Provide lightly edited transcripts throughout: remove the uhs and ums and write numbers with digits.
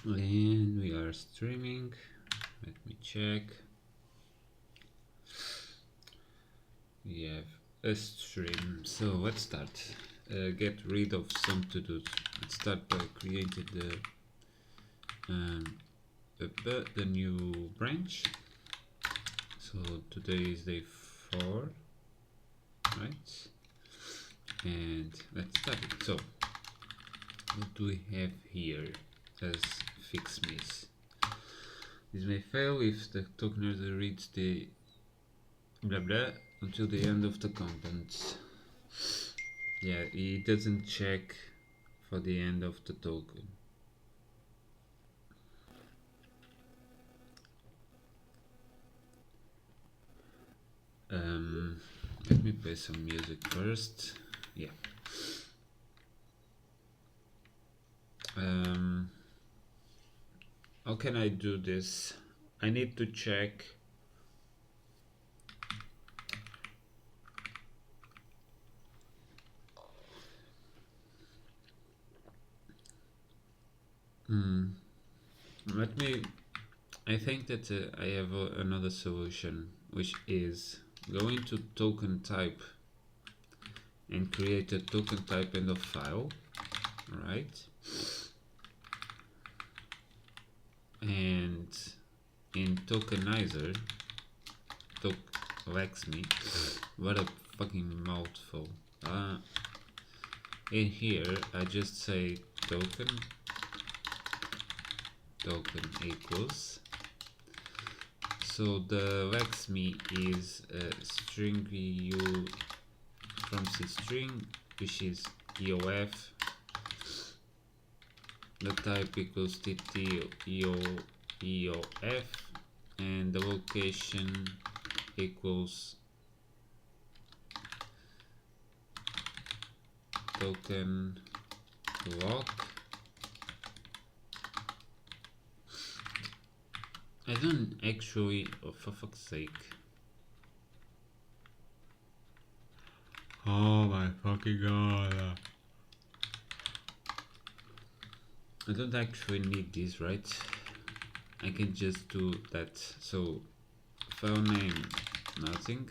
And we are streaming. Let me check. We have a stream. So let's start. Get rid of some to-dos. Let's start by creating the new branch. So today is day 4, right? And let's start it. So what do we have here as fix miss? This may fail if the tokener reads the blah blah until the end of the contents. Yeah, it doesn't check for the end of the token. Let me play some music first. Yeah. How can I do this? I need to check let me I think that I have another solution, which is go into token type and create a token type end of file, right? And in tokenizer, Lexme, what a fucking mouthful. In here, I just say token equals. So the Lexme is a string we use from string, which is EOF. The type equals TT EOF, and the location equals token lock. I don't actually, oh, for fuck's sake. Oh my fucking god. I don't actually need this, right? I can just do that. So file name nothing,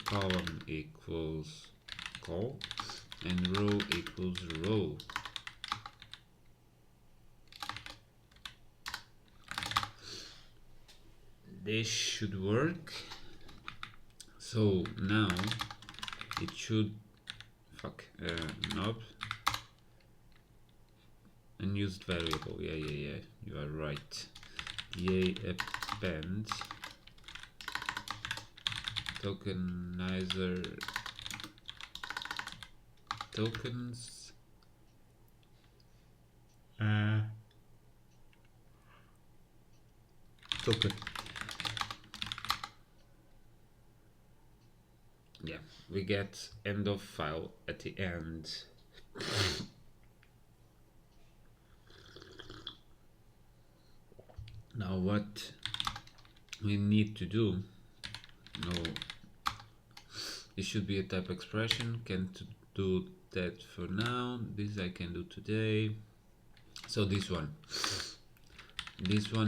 column equals col, and row equals row. This should work. So now it should knob unused variable. Yeah, you are right. DA append tokenizer tokens token. Yeah, we get end of file at the end. Now what we need to do, no, it should be a type expression. Can't do that for now. This I can do today. So this one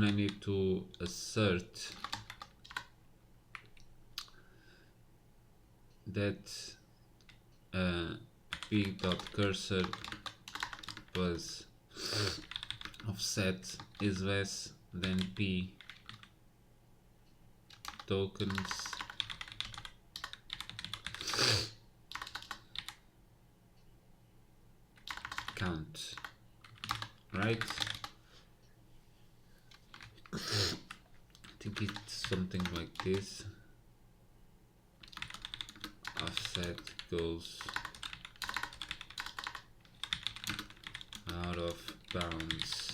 I need to assert that p.cursor plus offset is less than p tokens count, right? I think it's something like this. Offset goes out of bounds.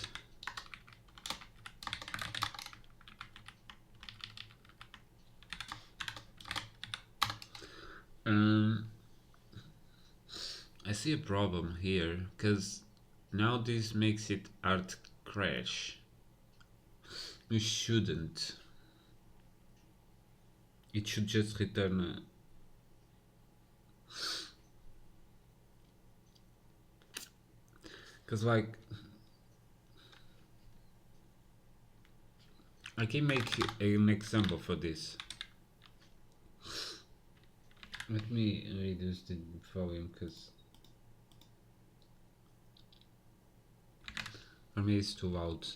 I see a problem here because now this makes it hard crash. We shouldn't. It should just return a because like I can make an example for this. Let me reduce the volume because for me it's too loud.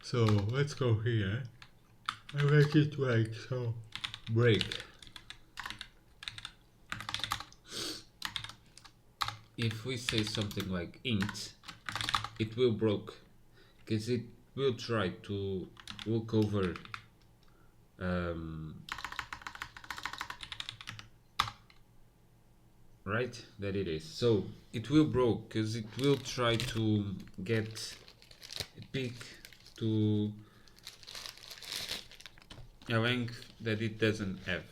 So let's go here. I make it like so. Break. If we say something like int, it will broke because it will try to look over right, that it is. So it will broke because it will try to get a peak to a length that it doesn't have.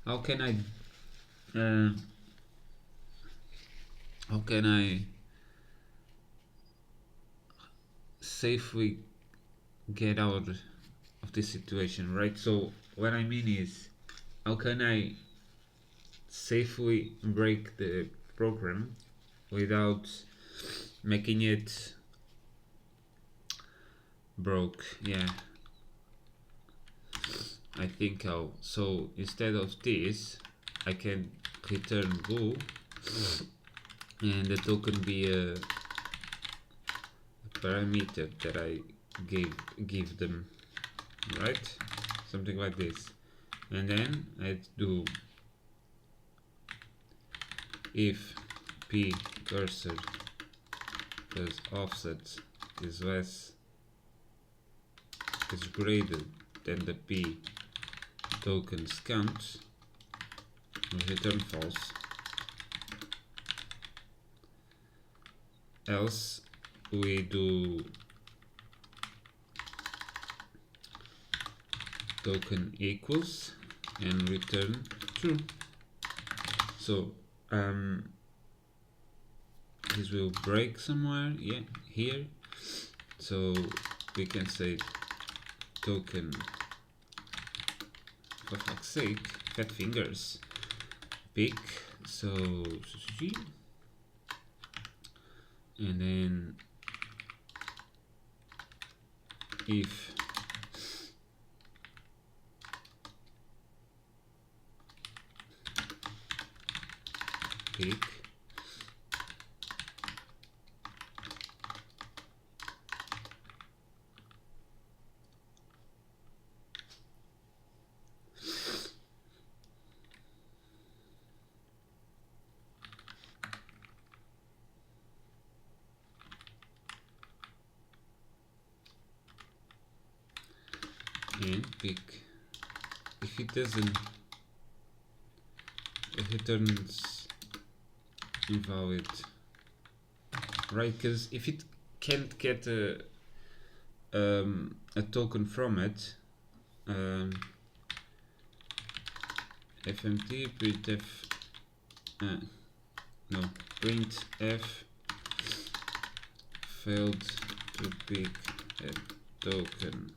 How can I safely get out of this situation, right? So what I mean is, how can I safely break the program without making it broke? Yeah, I think I'll. So instead of this, I can return bool, and the token be a parameter that I give them, right? Something like this, and then I do if p cursor plus offset is greater than the p tokens count, we return false. Else we do token equals and return true. So this will break somewhere, yeah, here. So we can say token, for fuck's sake, fat fingers, pick. So and then if pick and pick, if it doesn't, it returns invalid, right? Because if it can't get a token from it, fmt printf no printf failed to pick a token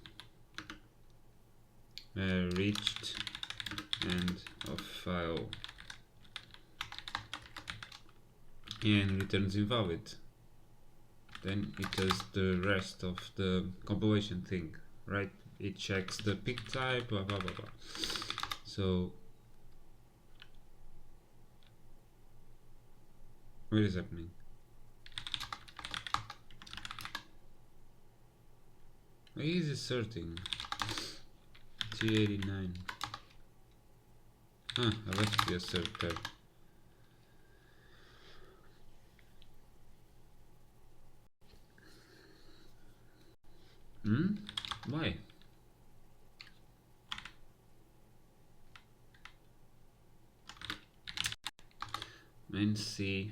reached end of file and returns invalid. Then it does the rest of the compilation thing, right? It checks the pick type, blah blah blah blah. So what is happening? Why is it asserting 289? I left the assert there. Why? Main C.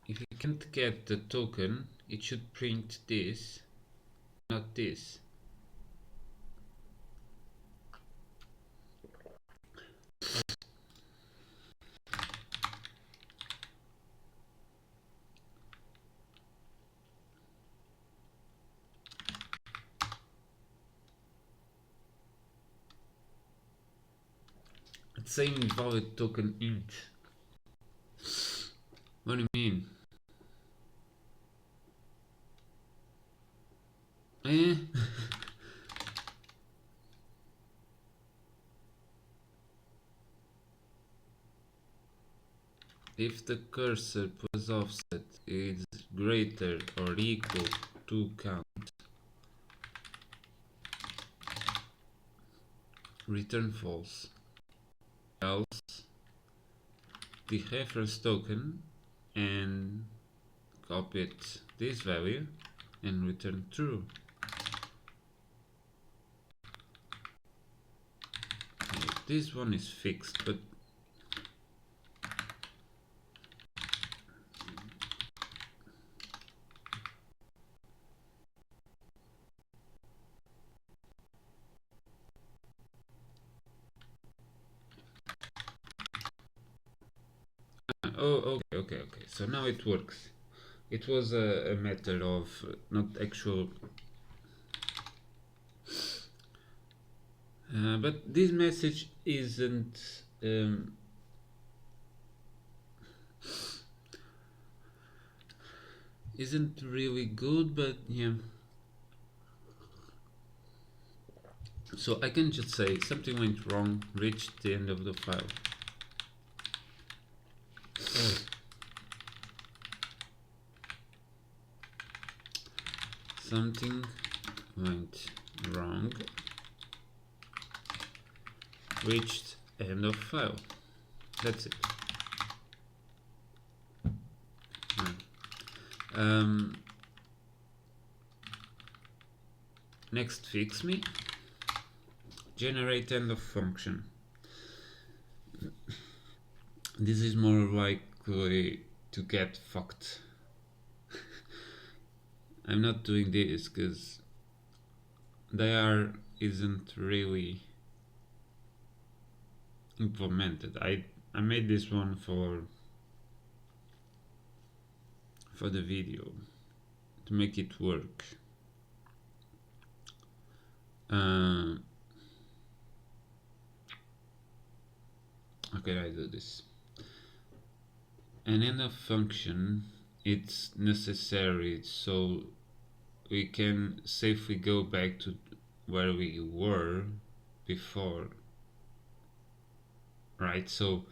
if you can't get the token, it should print this, not this. It's saying invalid token int. What do you mean? Eh? If the cursor plus offset is greater or equal to count, return false. Else, the reference token and copy it this value and return true. Okay, this one is fixed, but oh, okay. So now it works. It was a matter of not actual. But this message isn't really good, but yeah. So I can just say something went wrong, reached the end of the file. Something went wrong, reached end of file. That's it. Next, fix me. Generate end of function. This is more likely to get fucked. I'm not doing this because dir isn't really implemented. I made this one for the video to make it work. Okay, I do this. An end of function, it's necessary so we can safely go back to where we were before, right? So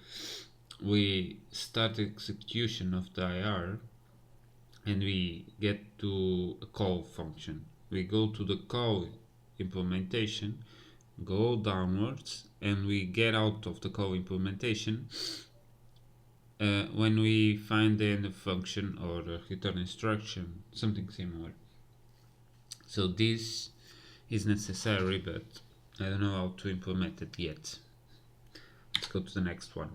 we start execution of the IR and we get to a call function. We go to the call implementation, go downwards, and we get out of the call implementation when we find the end of function or the return instruction, something similar. So this is necessary, but I don't know how to implement it yet. Let's go to the next one.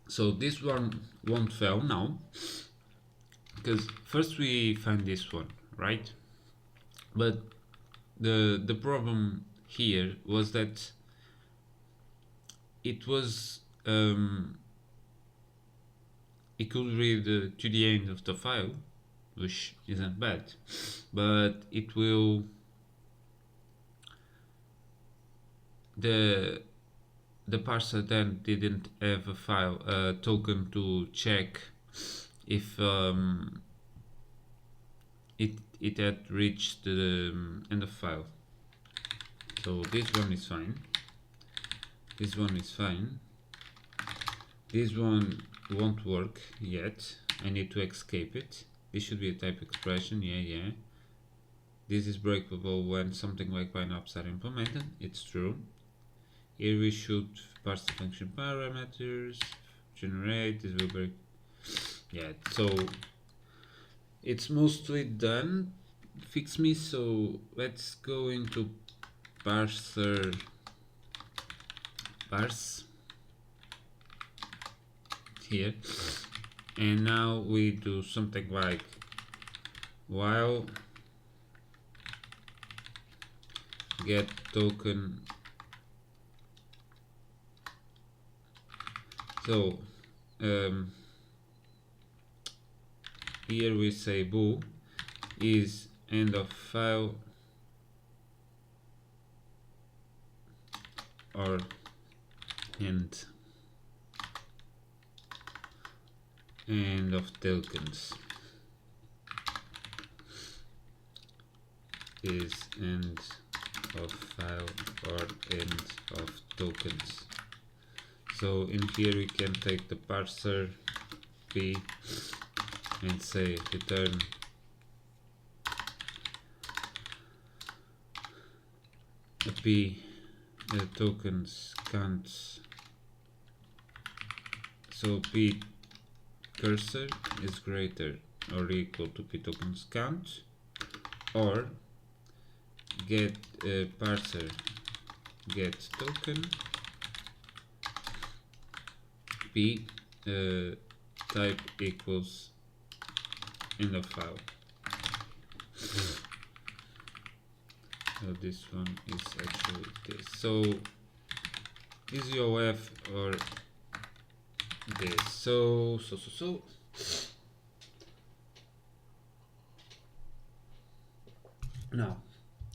So this one won't fail now, because first we find this one, right? But the problem here was that it was it could read to the end of the file, which isn't bad, but it will the parser then didn't have a file token to check if it had reached the end of file. So this one is fine. This one is fine. This one won't work yet. I need to escape it. This should be a type expression. Yeah. This is breakable when something like binaries are implemented. It's true. Here we should parse the function parameters, generate. This will break. Yeah. So it's mostly done. Fix me. So let's go into parser. Parse. here, and now we do something like while get token. So here we say bool is end of file or end of tokens is end of file or end of tokens. So in here we can take the parser p and say return a p tokens counts. So p cursor is greater or equal to p tokens count, or get parser get token p type equals end of file. So this one is actually this. So EasyOF or this. So now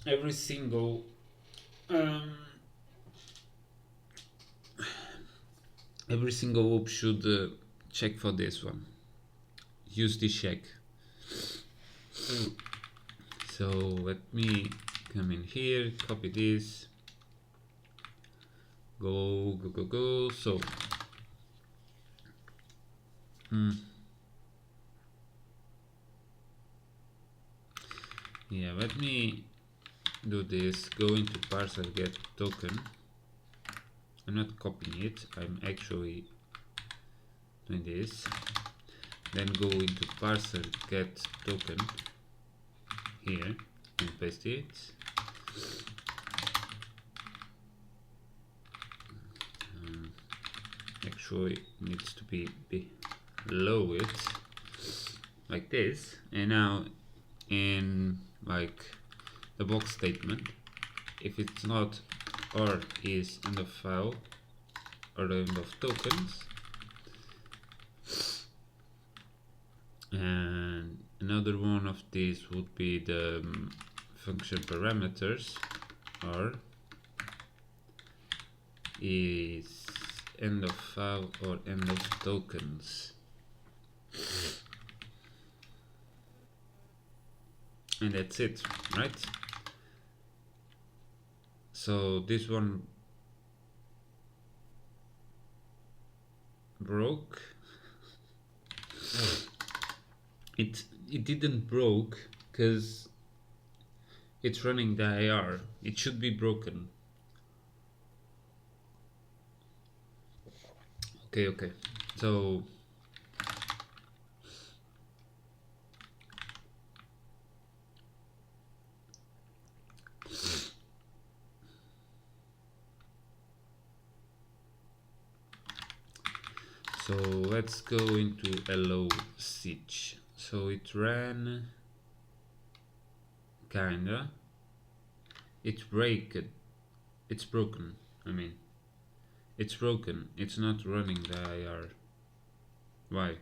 every single loop should check for this one. Use this check. So let me come in here, copy this, go. So yeah, let me do this. Go into parser get token. I'm not copying it, I'm actually doing this. Then go into parser get token here and paste it. Actually needs to be below it like this, and now in like the box statement, if it's not or is end of file or end of tokens, and another one of these would be the function parameters, or is end of file or end of tokens, and that's it, right? So this one broke. It didn't broke because it's running the IR. It should be broken. Okay. So let's go into hello Sich. So it ran kinda. It's broken. I mean, it's broken. It's not running the IR. Why?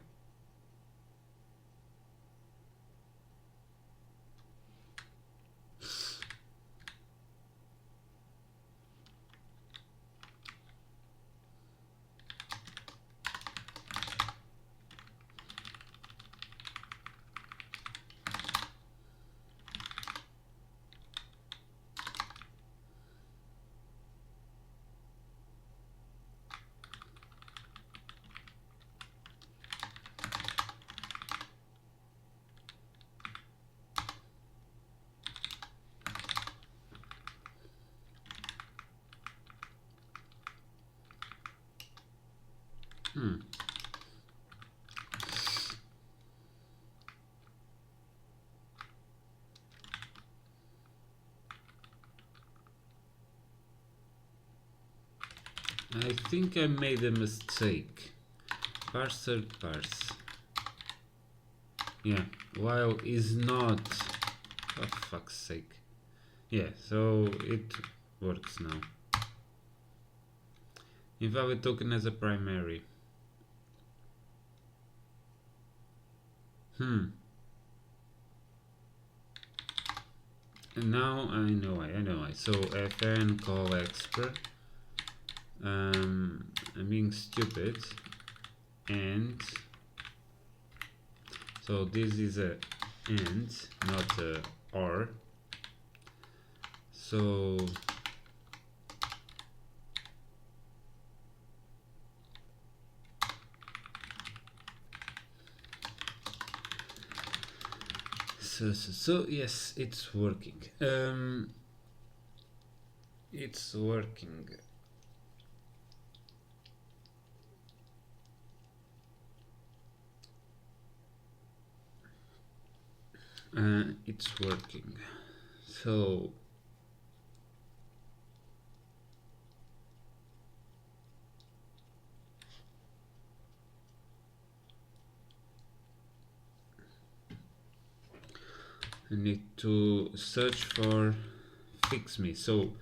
I think I made a mistake. parser parse. Yeah, while is not, for fuck's sake. Yeah, so it works now. Invalid token as a primary. And now I know why. So fn call expr. I'm being stupid, and so this is a and, not a or. So yes, it's working. It's working. It's working. So I need to search for fix me. So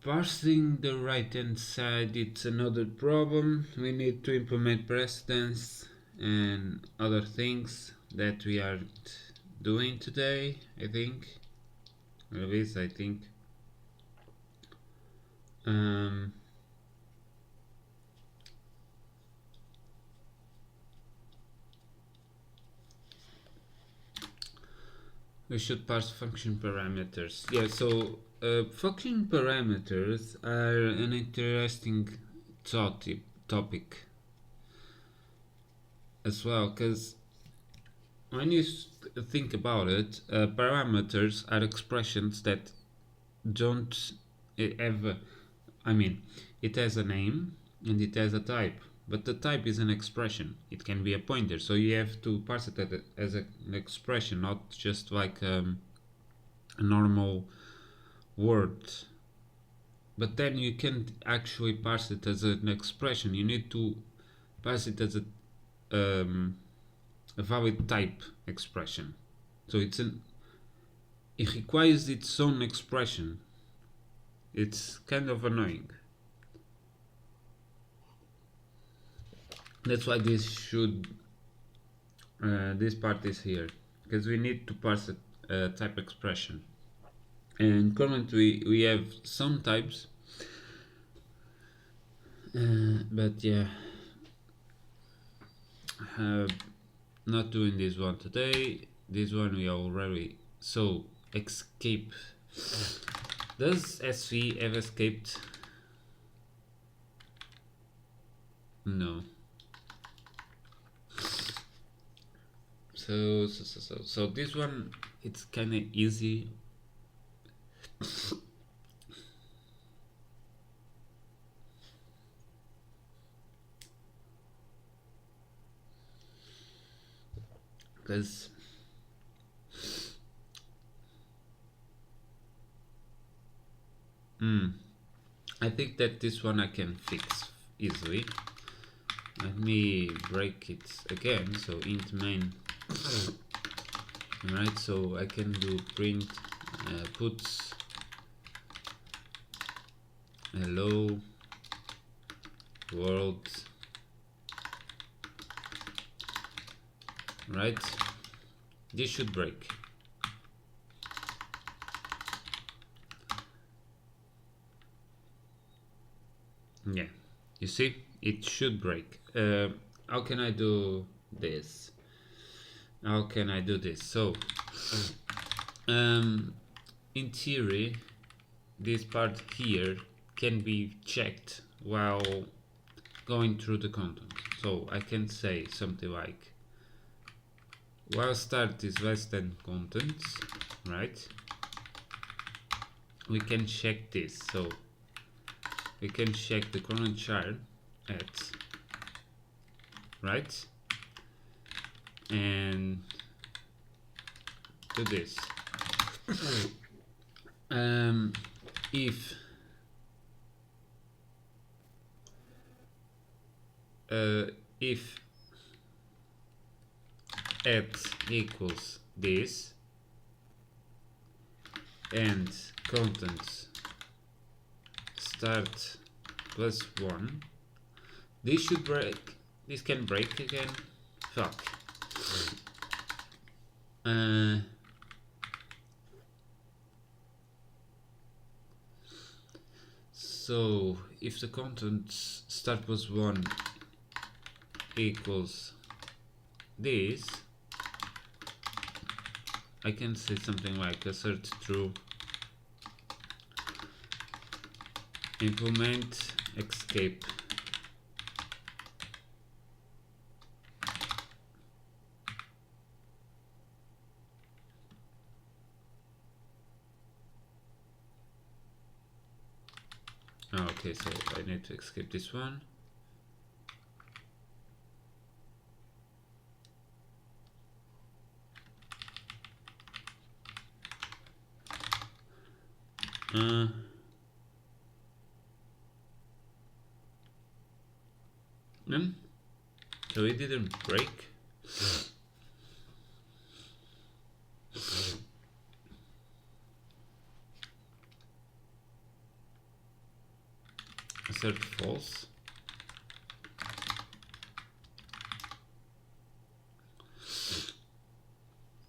parsing the right hand side, it's another problem. We need to implement precedence and other things that we aren't doing today, I think. At least I think. We should parse function parameters. Yeah, so function parameters are an interesting topic as well, because when you think about it, parameters are expressions that don't have, I mean, it has a name and it has a type, but the type is an expression. It can be a pointer, so you have to parse it as an expression, not just like a normal word. But then you can't actually parse it as an expression. You need to parse it as a valid type expression. So it requires its own expression. It's kind of annoying. That's why this part is here, because we need to parse a type expression. And currently we have some types, but yeah, not doing this one today. This one we already. So escape. Does SV have escaped? No. So this one, it's kind of easy. Because I think that this one I can fix easily. Let me break it again. So int main. Alright, so I can do print puts hello world, right? This should break. Yeah, you see, it should break. How can I do this? How can I do this? So in theory, this part here can be checked while going through the content. So I can say something like while start is less than contents, right? We can check this. So we can check the current chart at, right? And do this. If if at equals this and contents start plus 1, this should break. This can break again. Fuck. So if the contents start plus 1 equals this, I can say something like assert true, implement escape. Oh, okay, so I need to escape this one. So it didn't break. Assert false.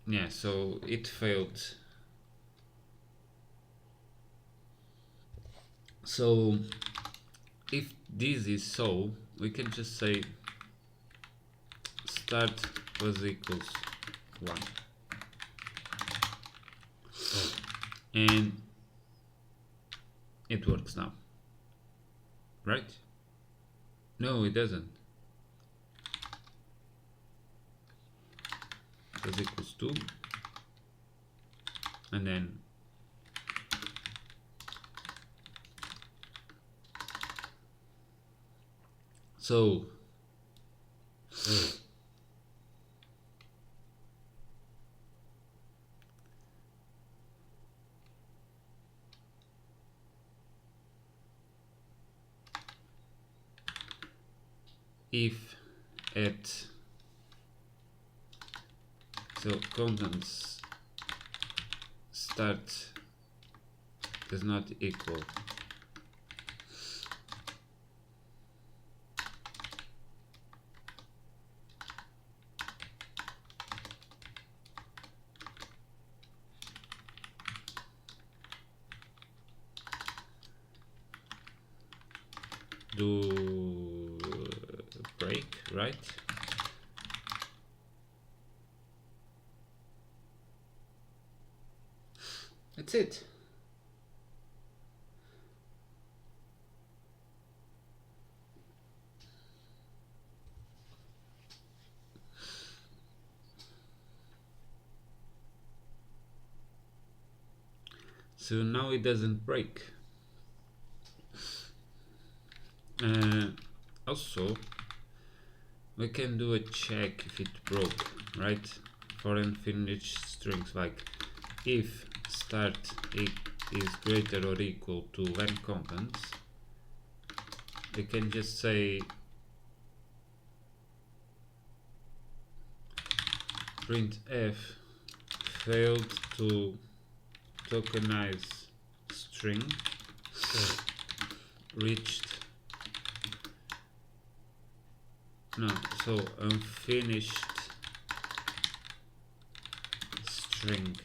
Yeah, so it failed. So if this is so, we can just say start was equals 1. And it works now. Right? No, it doesn't. Was equals 2. And then so if at contents start does not equal do break, right? That's it. So now it doesn't break. Also, we can do a check if it broke, right? For unfinished strings, like if start is greater or equal to when contents, we can just say printf failed to tokenize string reached so unfinished string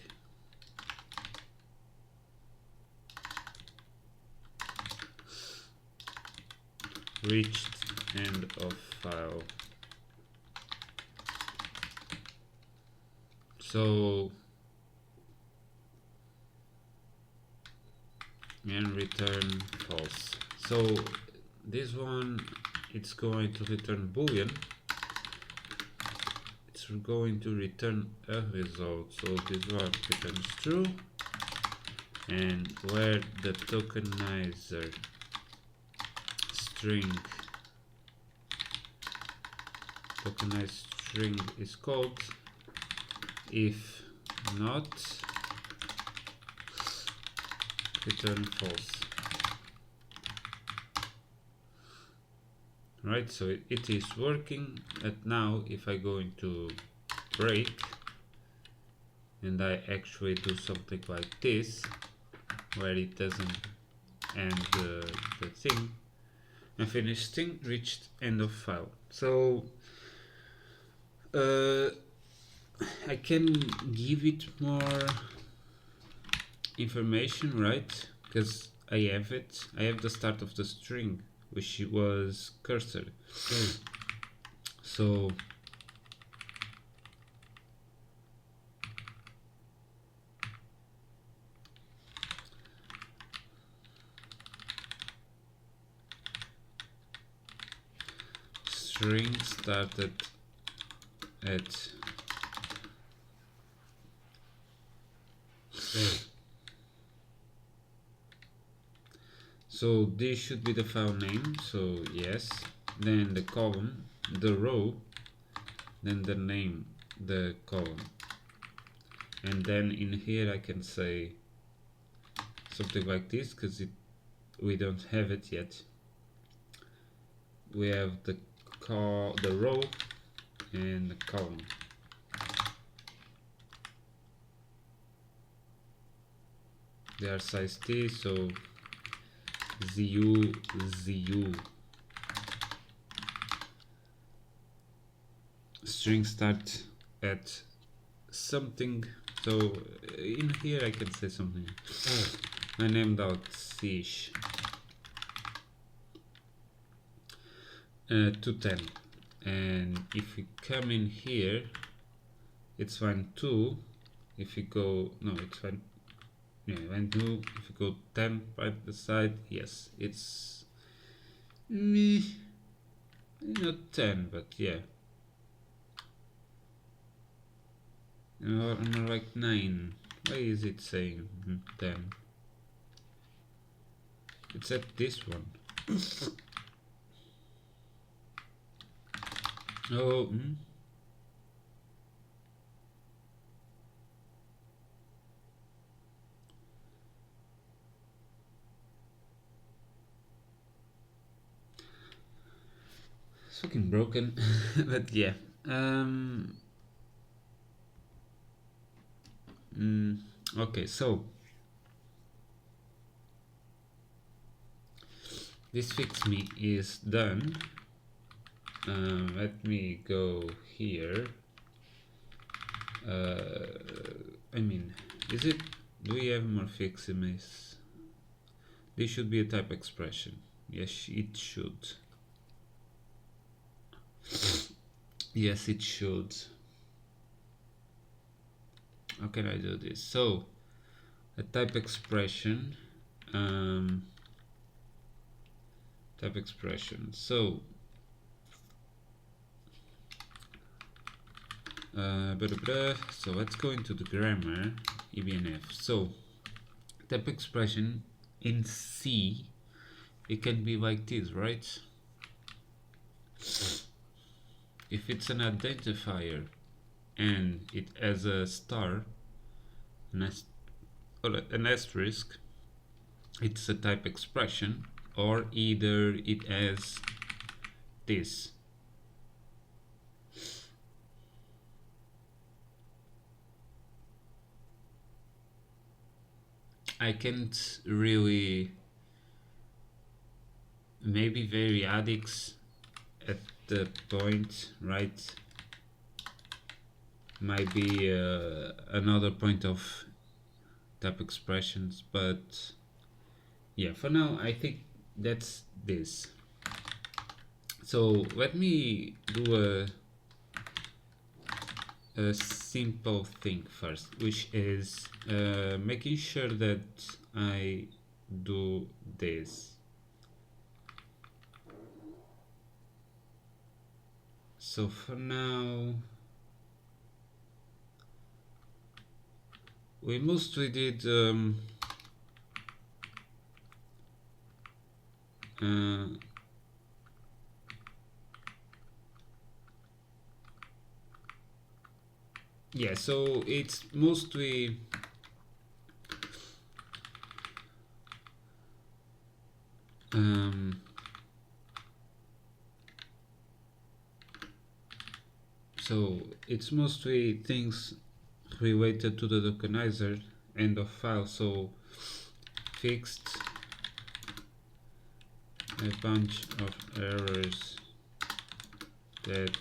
reached end of file. So and return false. So this one, it's going to return boolean. It's going to return a result. So this one returns true, and where the tokenizer string tokenized string is called, if not, return false. right? So it is working. And now if I go into break and I actually do something like this, where it doesn't end the thing, unfinished thing, reached end of file. So I can give it more information, right? Because I have it. I have the start of the string, which was cursor. So string started at so this should be the file name, so yes, then the column, the row, then the name, the column, and then in here I can say something like this because we don't have it yet. We have the row and the column. They are size t, so zu string start at something. So in here I can say something. My name dot ch 210, and if we come in here it's fine 2. If you go, no, it's fine. Yeah, when 2, if you go 10 by the side, yes, it's not 10, but yeah, or more like 9. Why is it saying 10? It's at this one. Oh, it's fucking broken. But yeah, okay, so this fix me is done. Let me go here. I mean, is it, do we have more fixes? This should be a type expression. Yes, it should. Yes, it should. How can I do this? So a type expression, type expression. So so let's go into the grammar, EBNF. So type expression in C, it can be like this, right? If it's an identifier and it has a star, or an asterisk, it's a type expression, or either it has this. I can't really, maybe variadics at the point, right, might be another point of type expressions, but yeah, for now I think that's this. So let me do a simple thing first, which is making sure that I do this. So for now, we mostly did yeah, so it's mostly So it's mostly things related to the tokenizer end of file. So fixed a bunch of errors that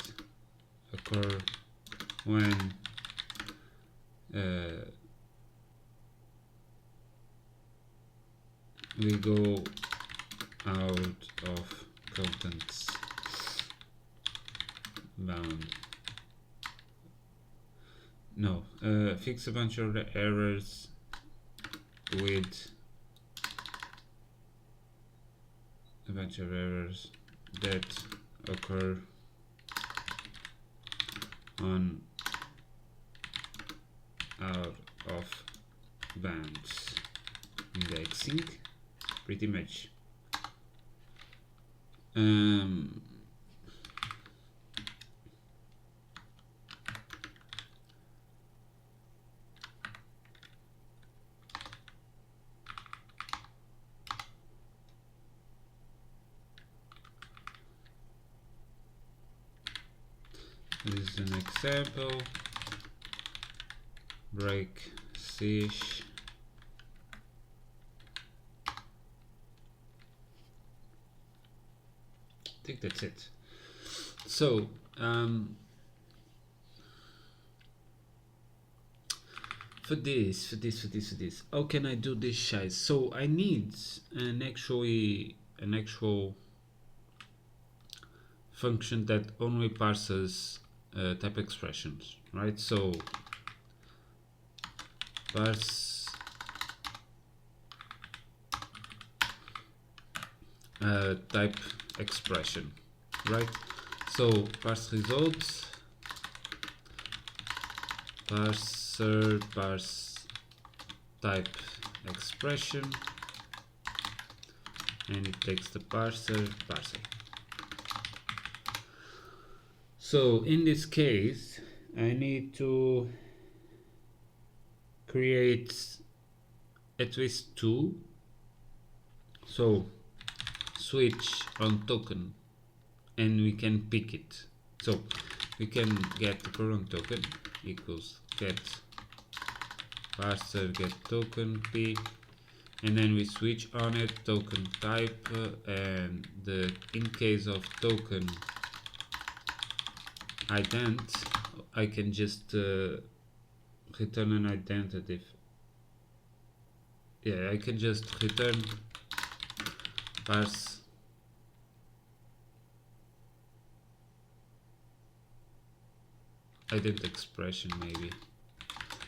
occur when we go out of contents bound. No, fix a bunch of errors with a bunch of errors that occur on out of bounds indexing, pretty much. This is an example. Break CH. I think that's it. So for this, how can I do this, guys? So I need an actual function that only parses type expressions, right? So parse type expression, right? So parse results, parser parse type expression, and it takes the parser. So in this case, I need to create at least two. So switch on token, and we can pick it. So we can get the current token equals get parser get token p, and then we switch on it token type, and in case of token ident, I can just return an identity. Yeah, I can just return parse ident expression, maybe,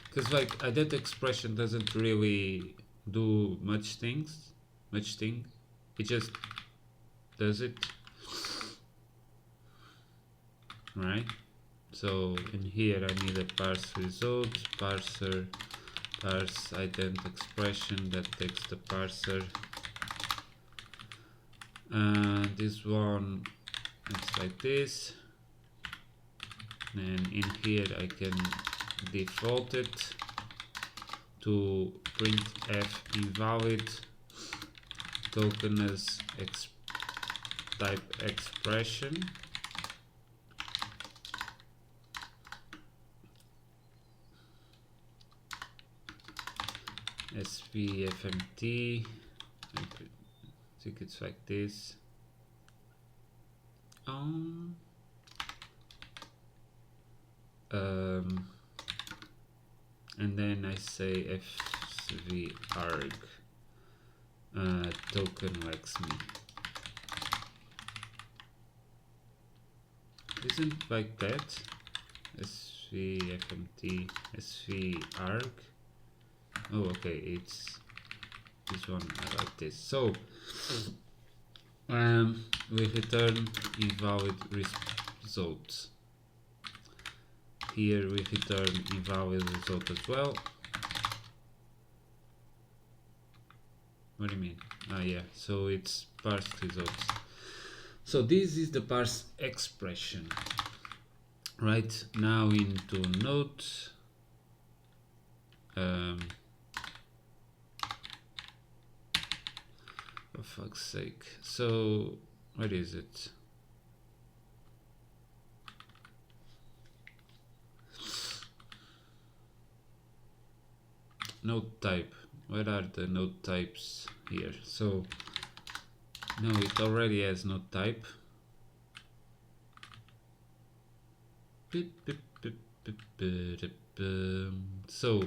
because like ident expression doesn't really do much thing. It just does it, right? So in here I need a parse result, parser parse ident expression that takes the parser. This one, it's like this, and in here I can default it to printf invalid token as type expression. svfmt, I think it's like this. And then I say fvarg token likes me. Isn't like that. svfmt svarg. Oh, okay, it's this one. I like this. So we return invalid results. Here we return invalid result as well. What do you mean? Yeah, so it's parse results. So this is the parse expression. Right, now into note. For fuck's sake. So what is it? node type. What are the node types here? So no, it already has node type. So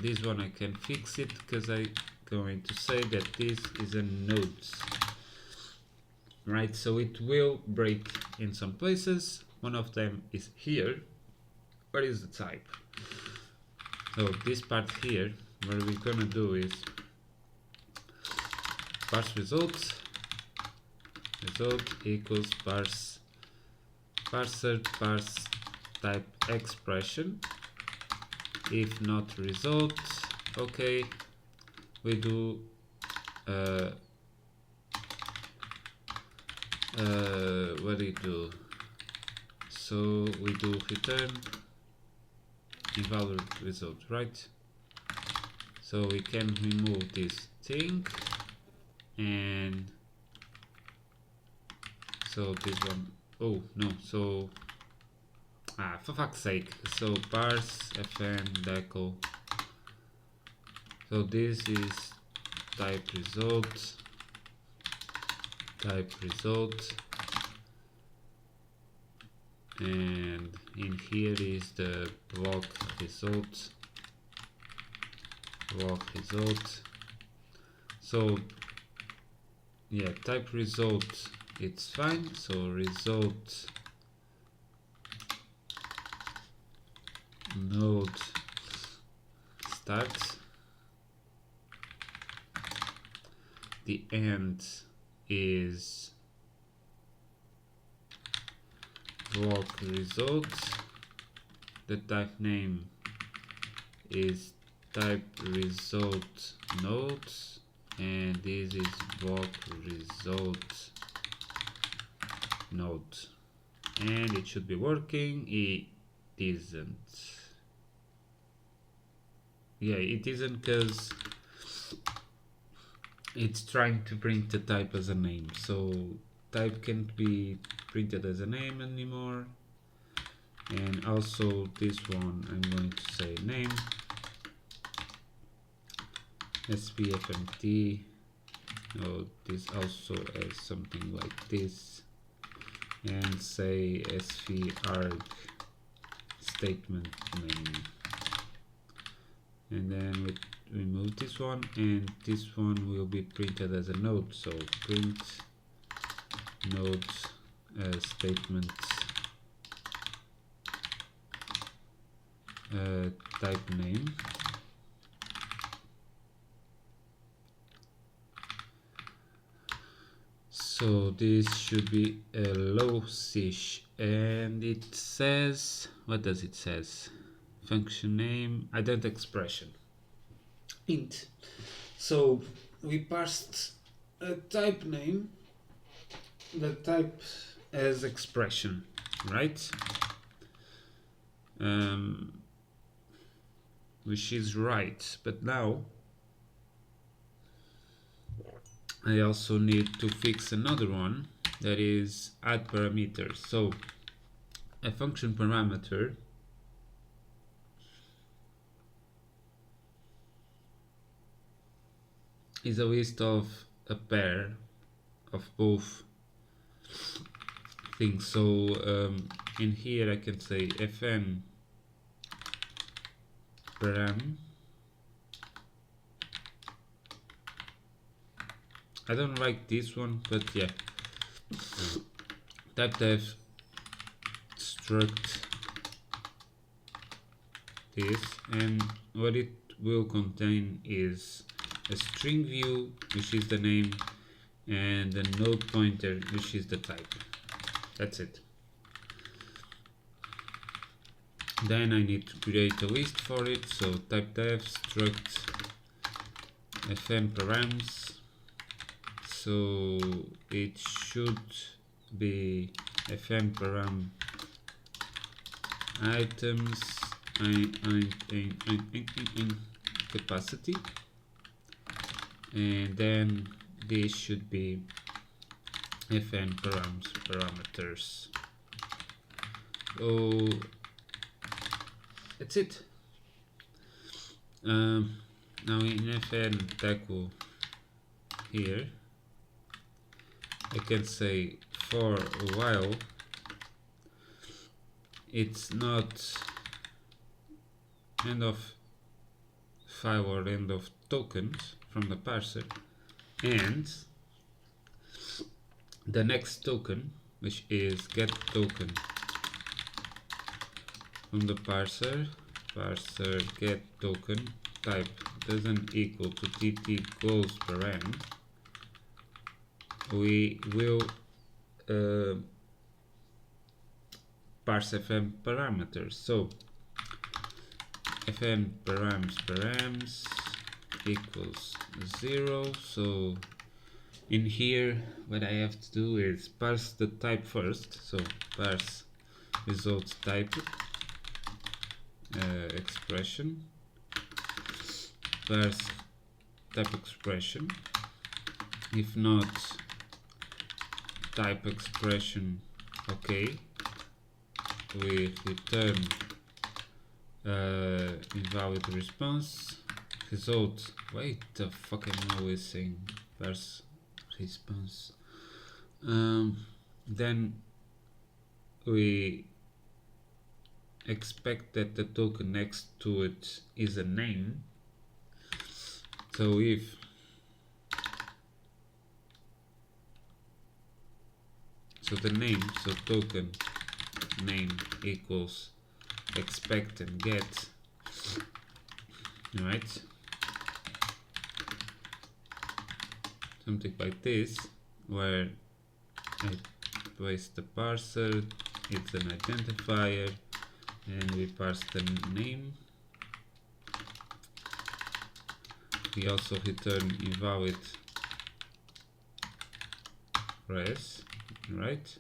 this one I can fix it because I'm going to say that this is a node, right? So it will break in some places. One of them is here. What is the type? So this part here, what we're gonna do is parse results. Result equals parser parse type expression. If not result, okay, we do what do you do? So we do return invalid result, right? So we can remove this thing, and so this one, oh no, so for fuck's sake, so parse fn decal. So this is type result, and in here is the block result. So yeah, type result, it's fine. So result node starts, the end is block results, the type name is type result nodes, and this is block result node, and it should be working. It isn't. Yeah, it isn't because it's trying to print the type as a name, so type can't be printed as a name anymore. And also this one, I'm going to say name svfmt. Oh, this also has something like this, and say svarg statement name, and then we remove this one, and this one will be printed as a node. So print node statement type name. So this should be a low sish, and it says, what does it says? Function name ident expression int. So we parsed a type name, the type as expression, right? Which is right, but now I also need to fix another one, that is add parameters. So a function parameter is a list of a pair of both things. So in here I can say fn param. I don't like this one, but yeah. Type def struct this, and what it will contain is a string view, which is the name, and a node pointer, which is the type. That's it. Then I need to create a list for it. So type def struct fn params. So it should be fn param items in capacity, and then this should be fn params parameters. So that's it. Now in fn deco here, I can say for a while it's not end of file or end of tokens from the parser, and the next token, which is get token from the parser get token type doesn't equal to tt goes param, we will parse fn parameters. So fn params equals 0. So in here what I have to do is parse the type first. So parse results type expression, parse type expression, if not type expression okay, we return invalid response result. Wait, the fuck am I always saying parse response? Then we expect that the token next to it is a name. So if the name, so token name equals expect and get, right? Something like this, where I place the parser, it's an identifier, and we parse the name. We also return invalid res, right?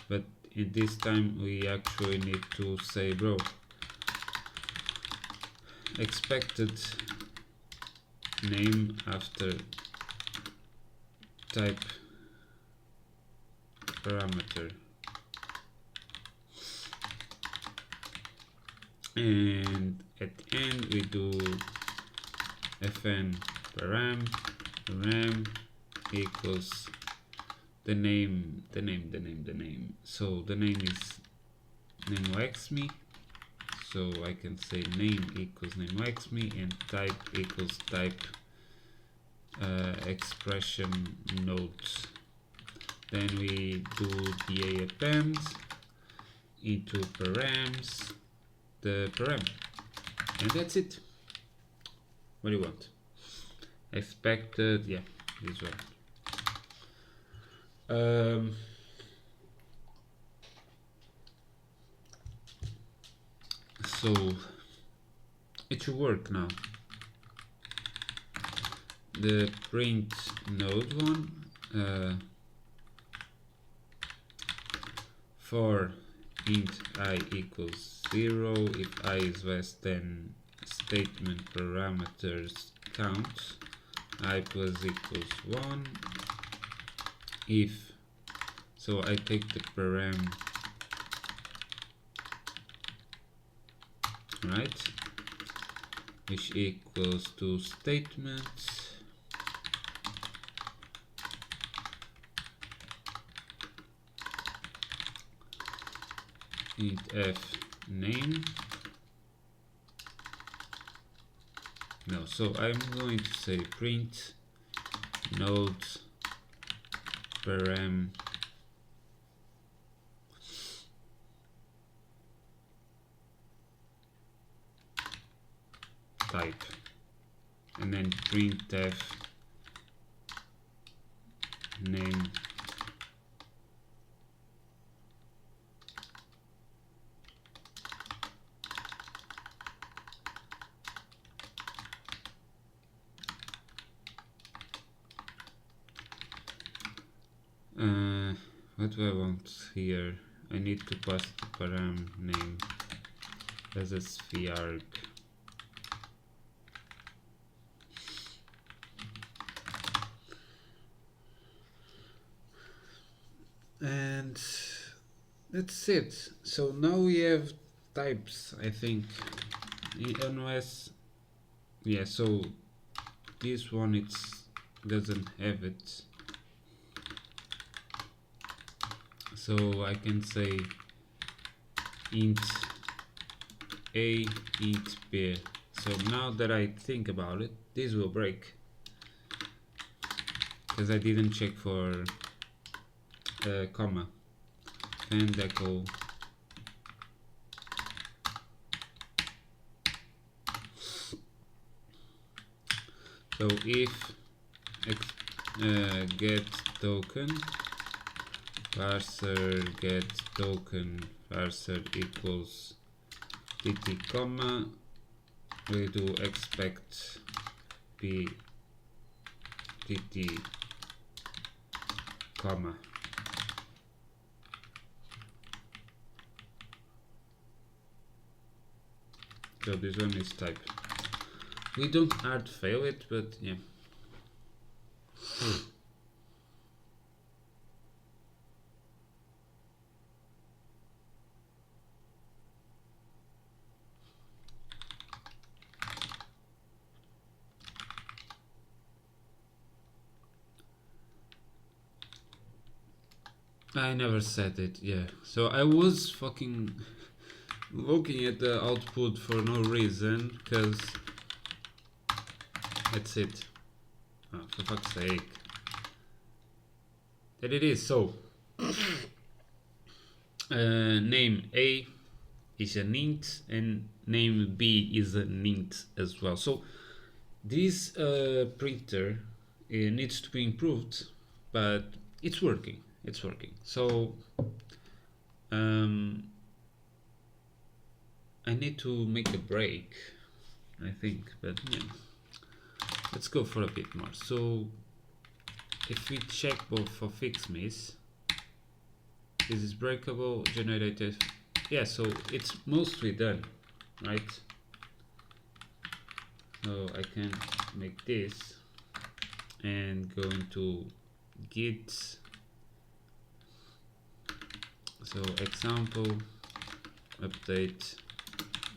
But in this time we actually need to say, bro, expected name after type parameter, and at the end we do fn param equals the name. So the name is namewxme, so I can say name equals namewxme and type equals type expression nodes. Then we do the append into params the param, and that's it. What do you want? Expected, yeah, this one. So it should work now. The print node one, for int I equals 0, if I is less than statement parameters count, I plus equals 1. If, so I take the param, right, which equals to statements, int f name. No, so I'm going to say print node param type, and then printf name what do I want here? I need to pass the param name as a sphere. And that's it. So now we have types, I think, unless yeah, so this one doesn't have it, so I can say int a int pair. So now that I think about it, this will break because I didn't check for comma. Fandecal. So if get token parser get token parser equals tt comma, we do expect p tt comma. So this one is type. We don't hard fail it, but yeah. I never said it, yeah. So I was fucking looking at the output for no reason, because that's it. Oh, for fuck's sake. That it is, so. Name A is an int, and name B is an int as well. So this printer needs to be improved, but it's working. It's working. So I need to make a break, I think, but yeah. Let's go for a bit more. So if we check both for fix miss, this is breakable, generated. Yeah, so it's mostly done, right? So I can make this and go into git. So example update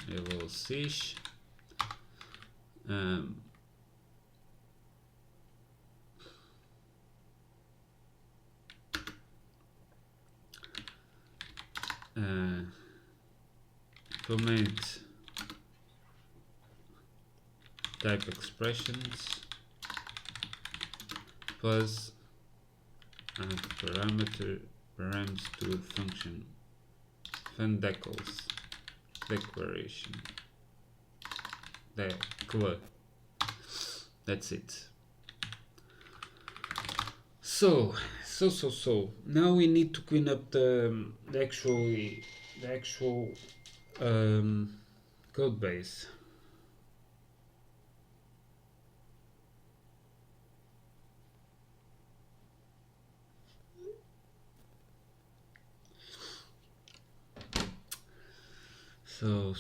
level sish. Comment type expressions plus params to function Fandecals declaration declar. That's it. So now we need to clean up the actual code base. So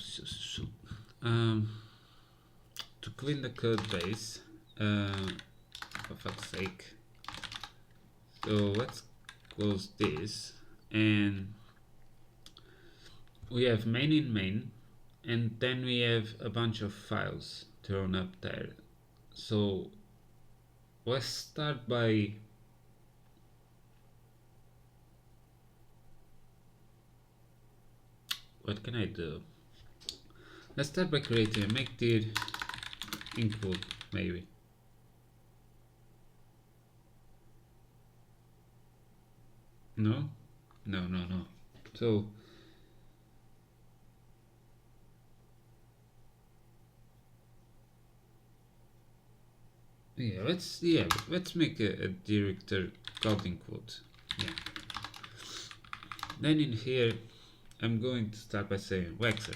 to clean the code base, for fuck's sake. So let's close this, and we have main in main, and then we have a bunch of files thrown up there. So let's start by what can I do? Let's start by creating a make dir include, maybe. No. So let's make a director called include. Yeah. Then in here I'm going to start by saying Wexer.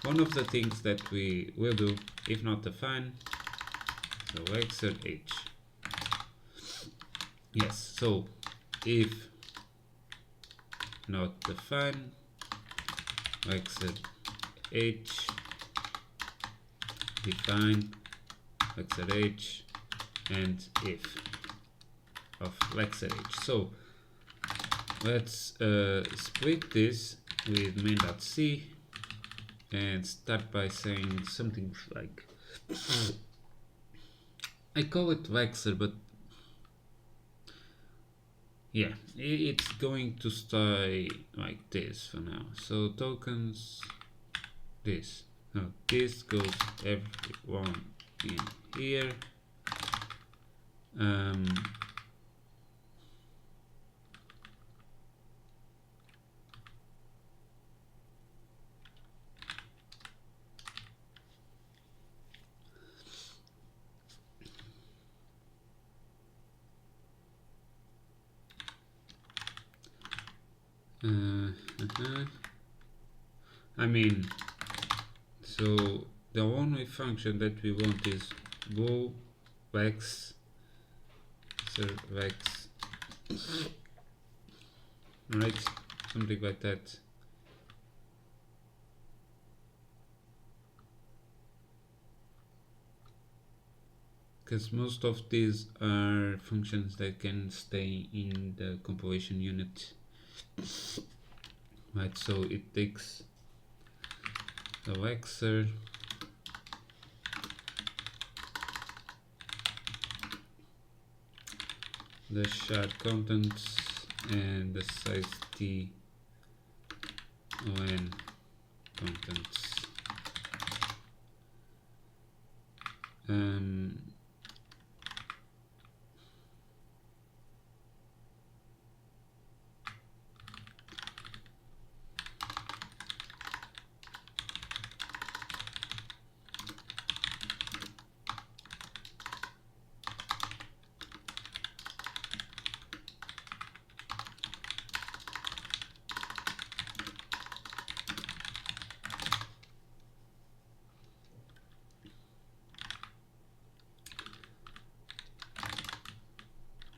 One of the things that we will do, if not define, so Wexer h. Yes, so if not define Wexer h define Wexer h and if of Wexer h. So let's split this with main.c and start by saying something like I call it Vexer, but yeah, it's going to stay like this for now. So tokens, this. Now this goes everyone in here. Um, I mean, so the only function that we want is go vex vex, right? Something like that. Because most of these are functions that can stay in the compilation unit, right? So it takes the vexer, the shared contents, and the size t on contents.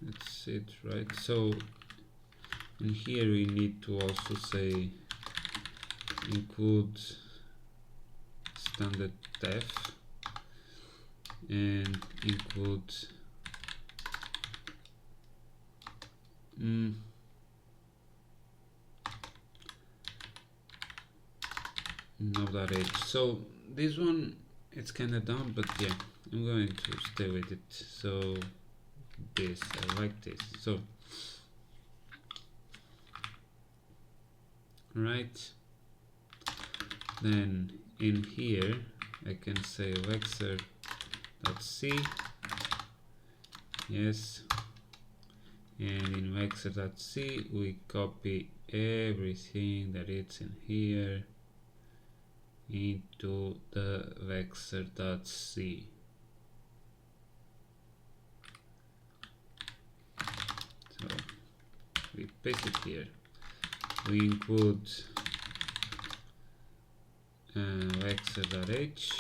That's it, right? So in here we need to also say include standard def and include node.h. So this one, it's kind of dumb, but yeah, I'm going to stay with it. So this, I like this. So right, then in here I can say vexer.c, yes, and in vexer.c we copy everything that is in here into the vexer.c. So we paste it here. We include vexer.h,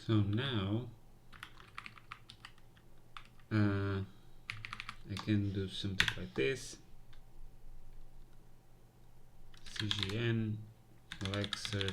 so now I can do something like this. CGN vexer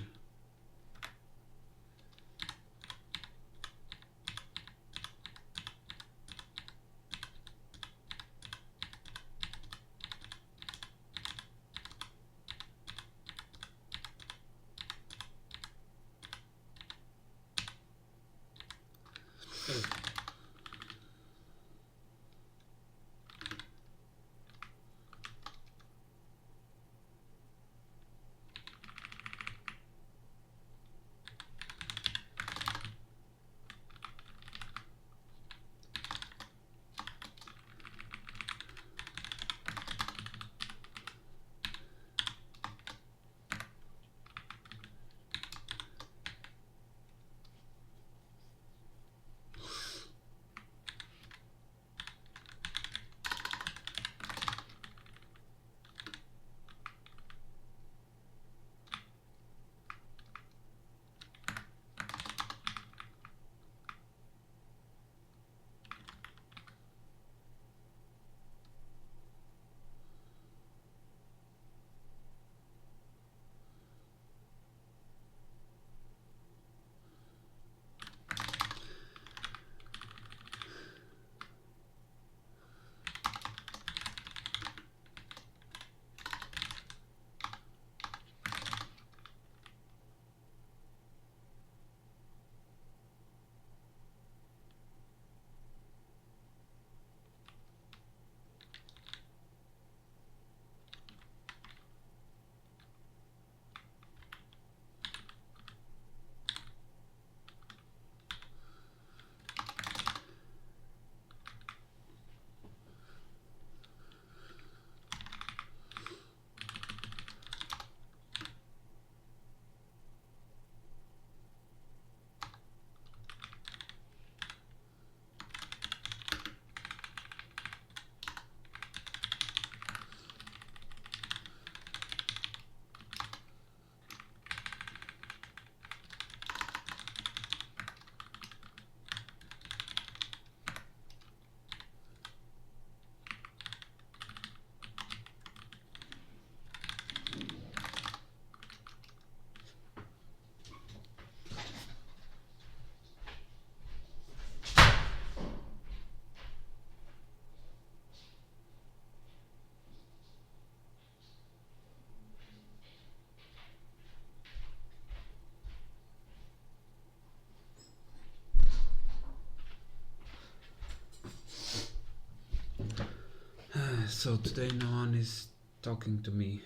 So today no one is talking to me.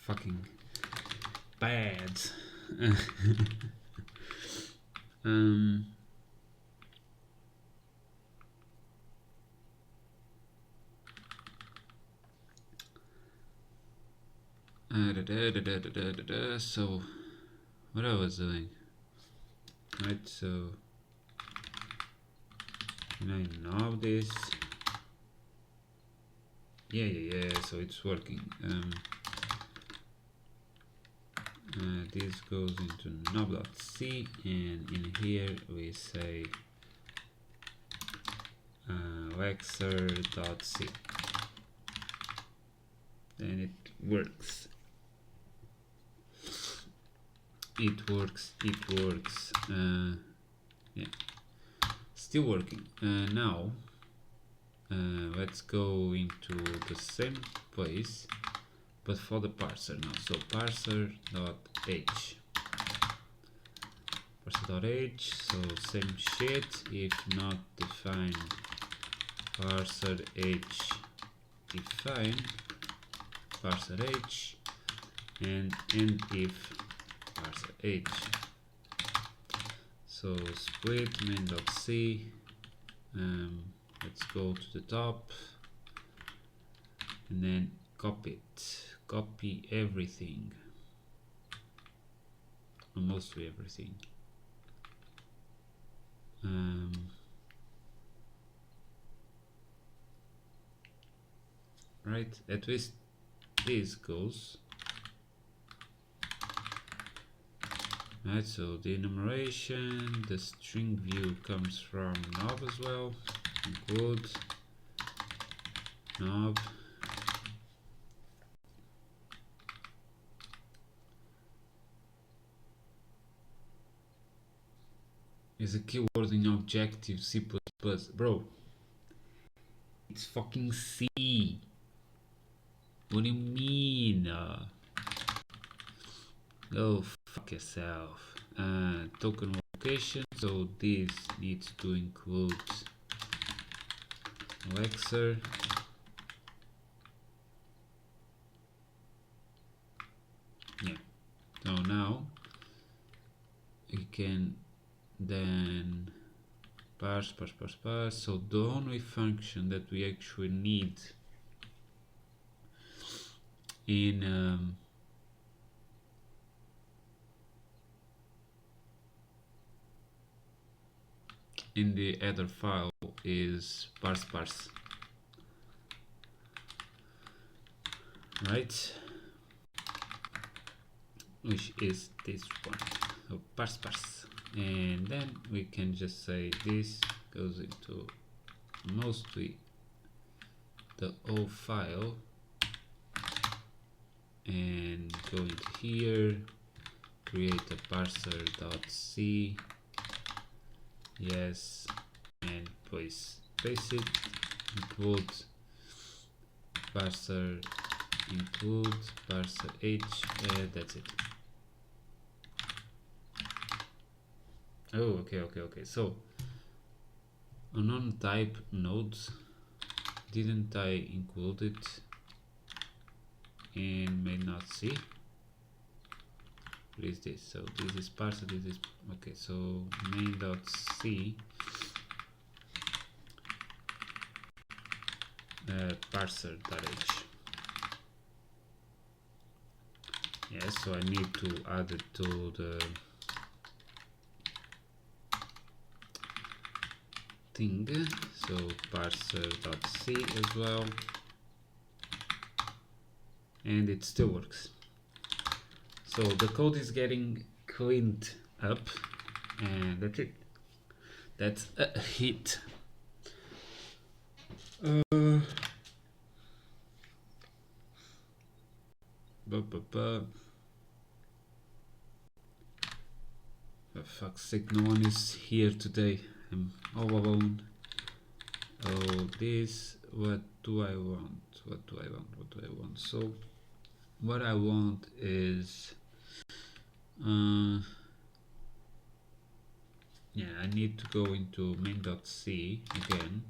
Fucking bad. um. So what I was doing, right? So can I know this? Yeah. So it's working. This goes into knob.c, and in here we say vexer.c. Then it works. It works. Yeah, still working. Now let's go into the same place, but for the parser now. So parser.h. Parser.h, so same shit. If not defined, parser h define parser h, and end if parser h. So split main.c. Let's go to the top and then copy it. Copy everything, or mostly everything. Right, at least this goes. Right, so the enumeration, the string view comes from knob as well. Include knob. Is a keyword in Objective C++. Bro, it's fucking C. What do you mean? Go fuck yourself. Token location, so this needs to include Lexer. Yeah, so now we can then parse. So the only function that we actually need in the header file is parse, right? Which is this one. So parse, and then we can just say this goes into mostly the whole file and go into here, create a parser.c, yes, and paste it, include parser, include parser h, and that's it. Oh, okay. So on type nodes, didn't I include it in main.c? What is this? So this is parser, this is okay. So main.c parser.h. Yes, so I need to add it to the thing. So parser.c as well, and it still works. So the code is getting cleaned up, and that's it. That's a hit. For fuck's sake, no one is here today. I'm all alone. Oh, this. What do I want? So, what I want is. Yeah, I need to go into main.c again.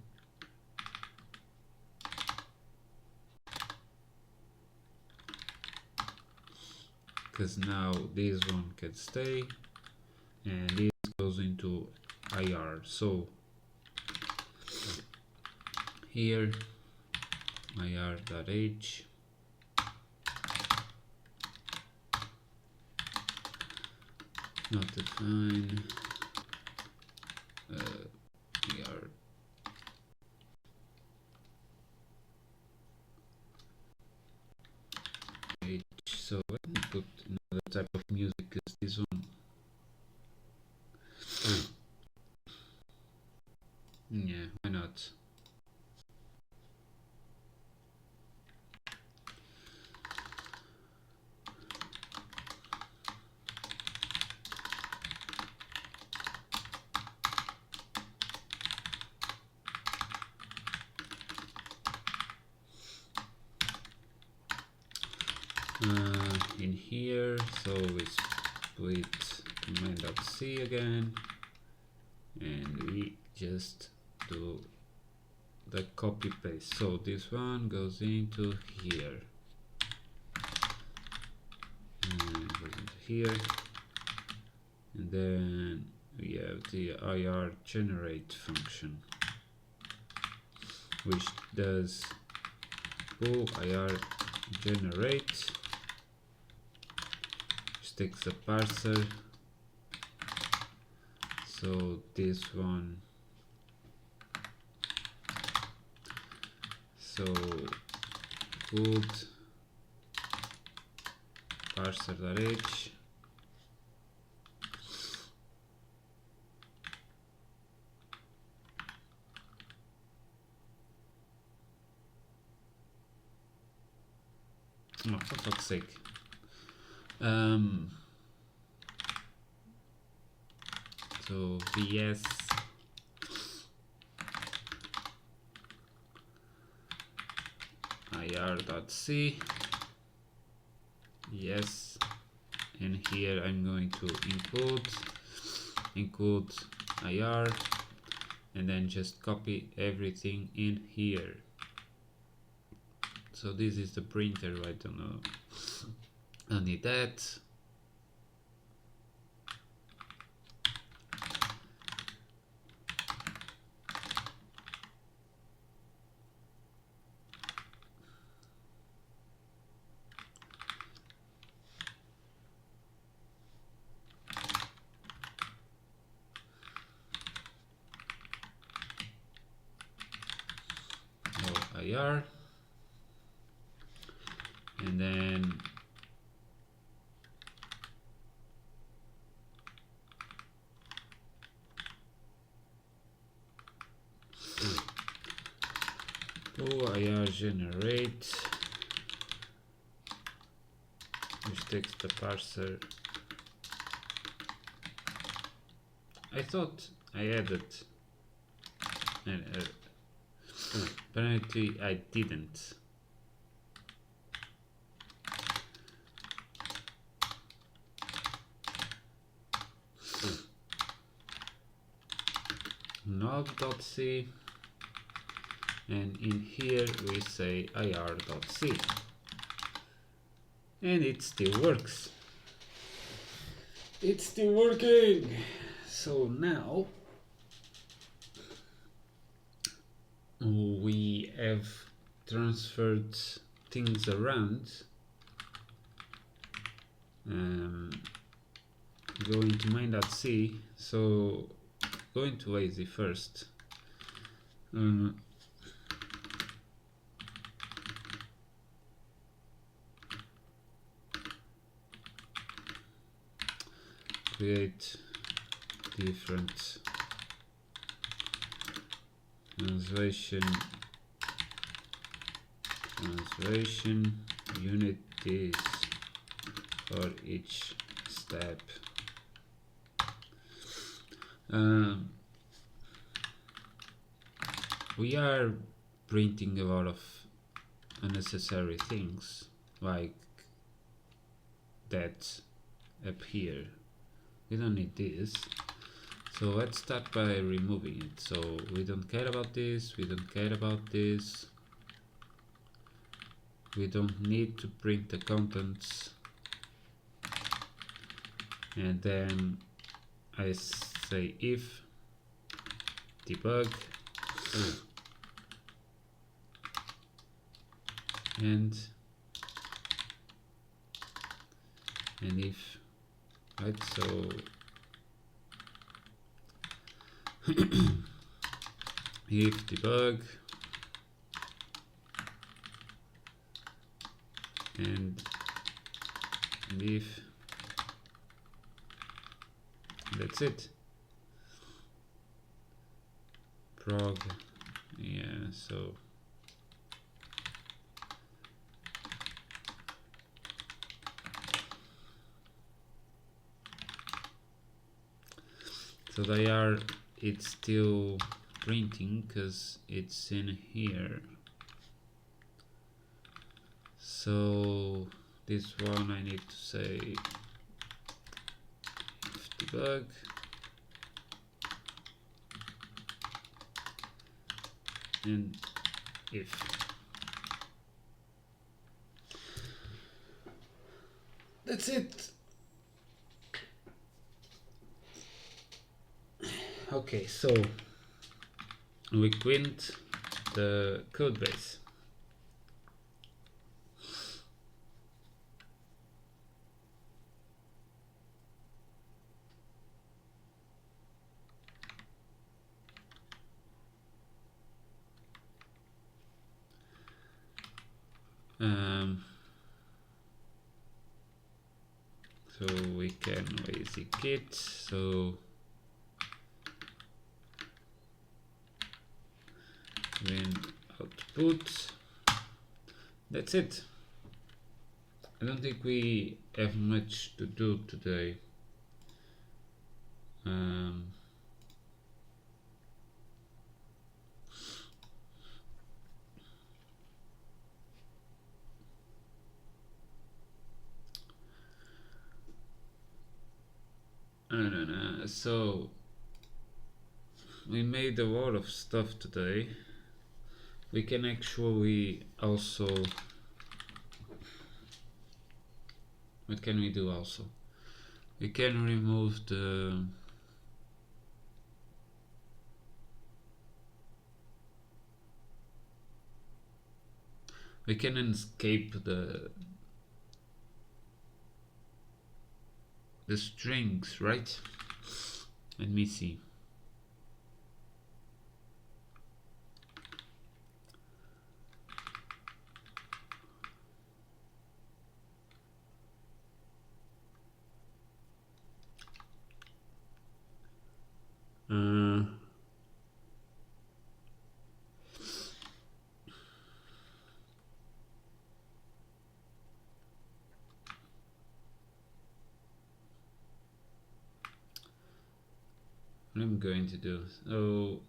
Because now this one can stay, and this goes into IR. So here ir.h, not define ir. So let me put another type of music, because this one, yeah, why not? In here, so we split main.c again, and we just do the copy paste. So this one goes into here, and goes into here, and then we have the IR generate function, which does pull IR generate, which takes a parser. So this one, so put parser.h, oh, for fuck's sake. So vs ir.c, yes, and here I'm going to include include IR, and then just copy everything in here. So this is the printer, I don't know, I need that. IR, and then IR generate, which takes the parser. I thought I added, and apparently I didn't. Node.c, and in here we say ir.c, and it still works. It's still working. So now we have transferred things around. Going to main.c, so going to lazy first. Create different translation unit is for each step. We are printing a lot of unnecessary things like that up here. We don't need this, so let's start by removing it. So we don't care about this, we don't care about this, we don't need to print the contents. And then I say if debug and if, right, so if debug and if, that's it. Prog, yeah, so they are, it's still printing because it's in here. So this one I need to say if debug and if. That's it. Okay, so we print the code base. So we can lazy git, so when output, that's it. I don't think we have much to do today. So we made a lot of stuff today. We can actually also, what can we do also? We can remove the we can escape the strings, right? Let me see. What I'm going to do, so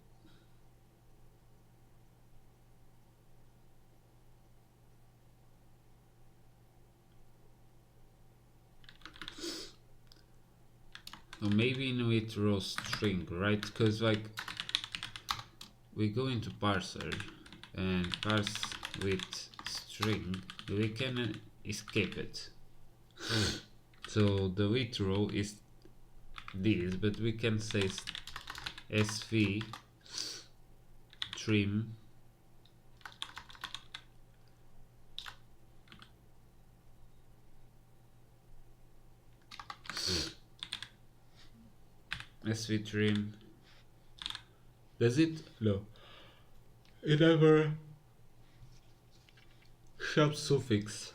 maybe in with raw string, right? Because like we go into parser and parse with string, we can escape it. So the with row is this, but we can say sv trim sv trim. Does it? No. It never shop suffix.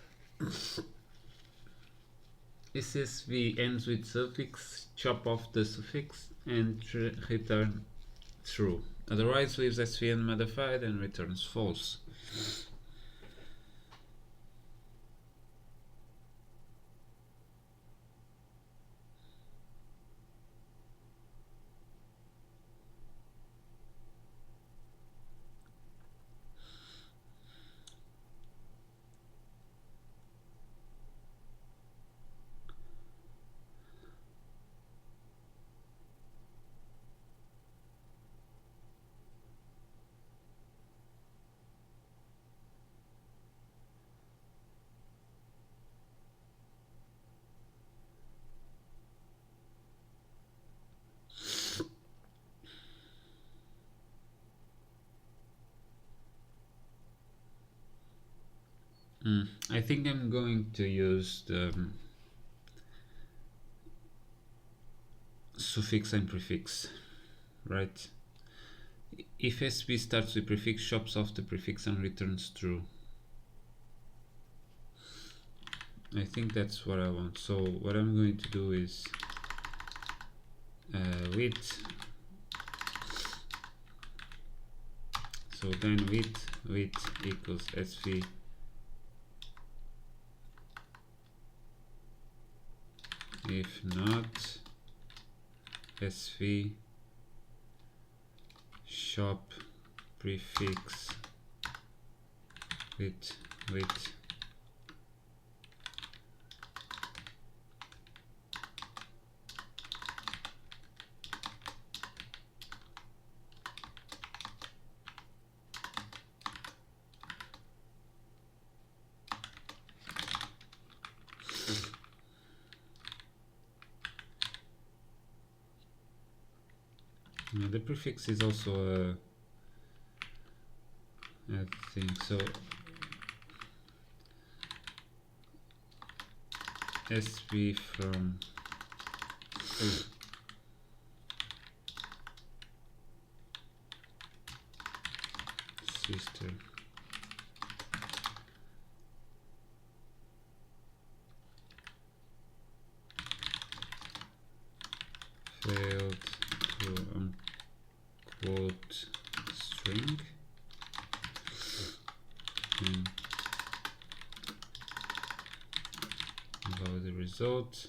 SSV ends with suffix, chop off the suffix and return true. Otherwise leaves SV unmodified and returns false. I think I'm going to use the suffix and prefix, right? If SV starts with prefix, chops off the prefix and returns true. I think that's what I want. So what I'm going to do is with, so then with equals SV if not SV shop prefix with the prefix is also a thing. So SV from sister failed to unquote string and about the result.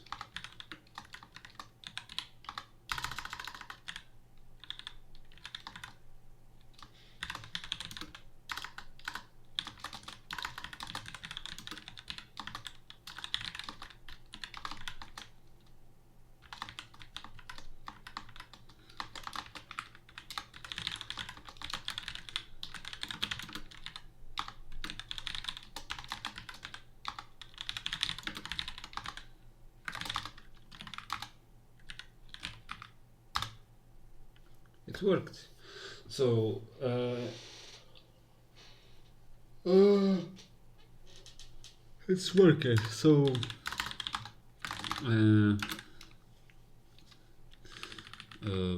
it worked. So it's working. So uh,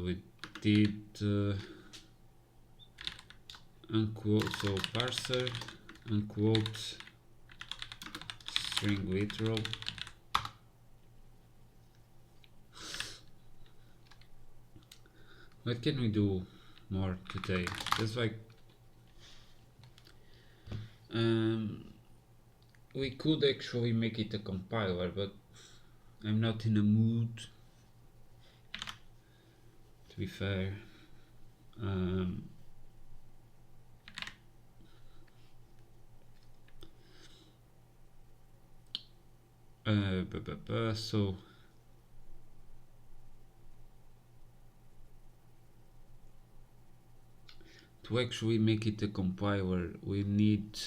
we did unquote, so parser unquote string literal. What can we do more today? Just like we could actually make it a compiler, but I'm not in a mood, to be fair. So to actually make it a compiler, we need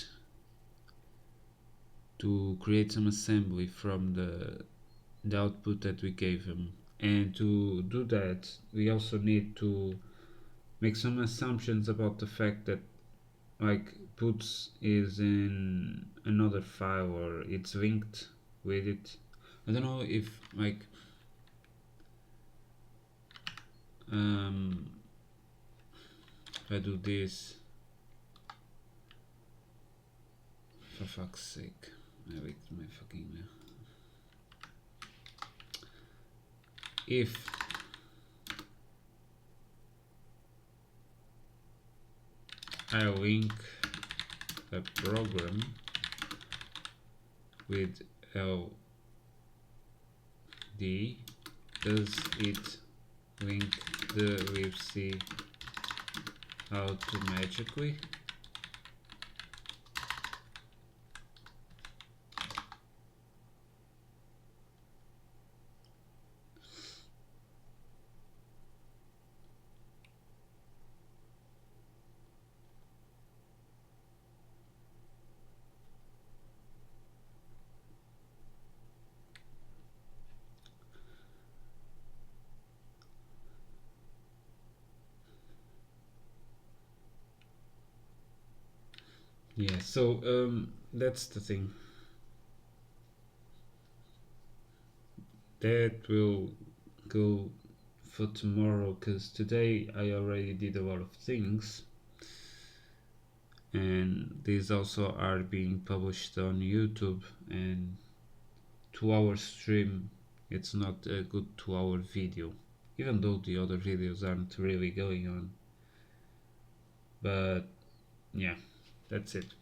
to create some assembly from the output that we gave him. And to do that, we also need to make some assumptions about the fact that like puts is in another file or it's linked with it. I don't know if like if I do this, for fuck's sake, I wait my fucking mail. If I link a program with LD, does it link the libc automatically? Yeah, so that's the thing. That will go for tomorrow, because today I already did a lot of things, and these also are being published on YouTube, and 2 hour stream, it's not a good 2 hour video, even though the other videos aren't really going on. But yeah, that's it.